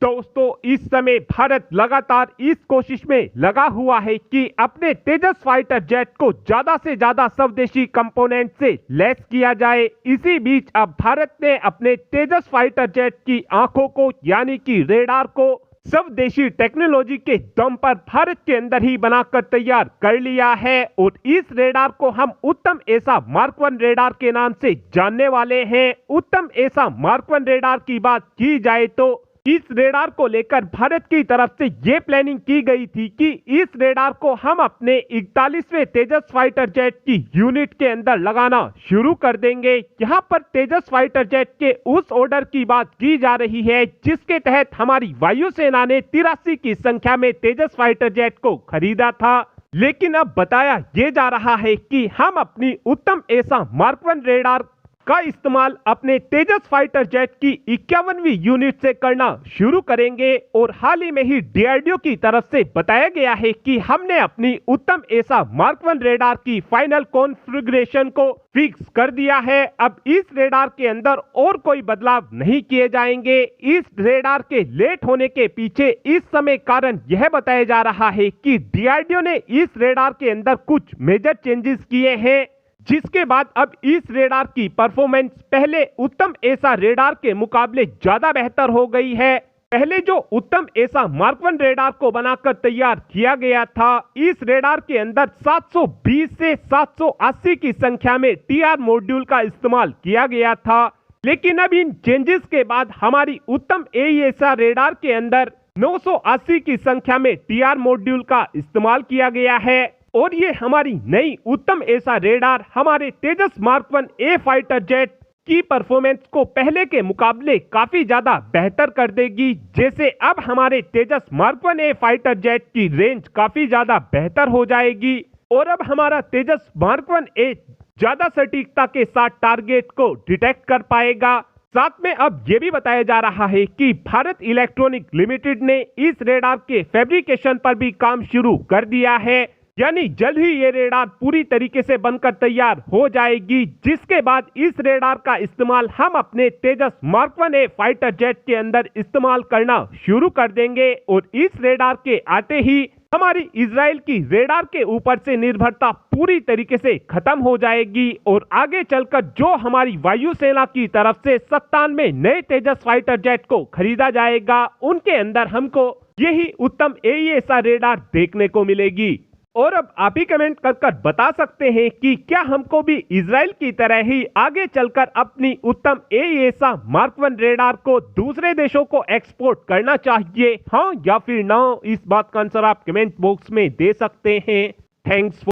दोस्तों, इस समय भारत लगातार इस कोशिश में लगा हुआ है कि अपने तेजस फाइटर जेट को ज्यादा से ज्यादा स्वदेशी कंपोनेंट से लैस किया जाए। इसी बीच अब भारत ने अपने तेजस फाइटर जेट की आंखों को यानी कि रेडार को स्वदेशी टेक्नोलॉजी के दम पर भारत के अंदर ही बनाकर तैयार कर लिया है और इस रेडार को हम उत्तम एसा मार्क 1 रेडार के नाम से जानने वाले हैं। उत्तम एसा मार्क 1 रेडार की बात की जाए तो इस रेडार को लेकर भारत की तरफ से ये प्लानिंग की गई थी कि इस रेडार को हम अपने 41वें तेजस फाइटर जेट की यूनिट के अंदर लगाना शुरू कर देंगे। यहाँ पर तेजस फाइटर जेट के उस ऑर्डर की बात की जा रही है जिसके तहत हमारी वायुसेना ने 83 की संख्या में तेजस फाइटर जेट को खरीदा था। लेकिन अब बताया ये जा रहा है कि हम अपनी उत्तम एसा मार्क 1 रेडार का इस्तेमाल अपने तेजस फाइटर जेट की 51वीं यूनिट से करना शुरू करेंगे और हाल ही में ही डीआरडीओ की तरफ से बताया गया है कि हमने अपनी उत्तम एसा मार्क 1 रेडार की फाइनल कॉन्फ़िगरेशन को फिक्स कर दिया है। अब इस रेडार के अंदर और कोई बदलाव नहीं किए जाएंगे। इस रेडार के लेट होने के पीछे इस समय कारण यह बताया जा रहा है कि डीआरडीओ ने इस रेडार के अंदर कुछ मेजर चेंजेस किए हैं, जिसके बाद अब इस रेडार की परफॉर्मेंस पहले उत्तम एसा रेडार के मुकाबले ज्यादा बेहतर हो गई है। पहले जो उत्तम एसा मार्क 1 रेडार को बनाकर तैयार किया गया था, इस रेडार के अंदर 720 से 780 की संख्या में टीआर मॉड्यूल का इस्तेमाल किया गया था। लेकिन अब इन चेंजेस के बाद हमारी उत्तम एसा रेडार के अंदर 980 की संख्या में टीआर मॉड्यूल का इस्तेमाल किया गया है और ये हमारी नई उत्तम एसा रेडार हमारे तेजस मार्क 1 ए फाइटर जेट की परफॉर्मेंस को पहले के मुकाबले काफी ज्यादा बेहतर कर देगी। जैसे अब हमारे तेजस मार्क 1 ए फाइटर जेट की रेंज काफी ज्यादा बेहतर हो जाएगी और अब हमारा तेजस मार्क 1 ए ज्यादा सटीकता के साथ टारगेट को डिटेक्ट कर पाएगा। साथ में अब यह भी बताया जा रहा है कि भारत इलेक्ट्रॉनिक लिमिटेड ने इस रेडार के फैब्रिकेशन पर भी काम शुरू कर दिया है, यानी जल्द ही ये रेडार पूरी तरीके से बनकर तैयार हो जाएगी, जिसके बाद इस रेडार का इस्तेमाल हम अपने तेजस मार्क 1 ए फाइटर जेट के अंदर इस्तेमाल करना शुरू कर देंगे और इस रेडार के आते ही हमारी इजराइल की रेडार के ऊपर से निर्भरता पूरी तरीके से खत्म हो जाएगी और आगे चलकर जो हमारी वायुसेना की तरफ से 97 नए तेजस फाइटर जेट को खरीदा जाएगा, उनके अंदर हमको यही उत्तम एसा रेडार देखने को मिलेगी। और अब आप ही कमेंट कर बता सकते हैं कि क्या हमको भी इजराइल की तरह ही आगे चलकर अपनी उत्तम एसा मार्क 1 रेडार को दूसरे देशों को एक्सपोर्ट करना चाहिए, हाँ या फिर ना। इस बात का आंसर आप कमेंट बॉक्स में दे सकते हैं। थैंक्स।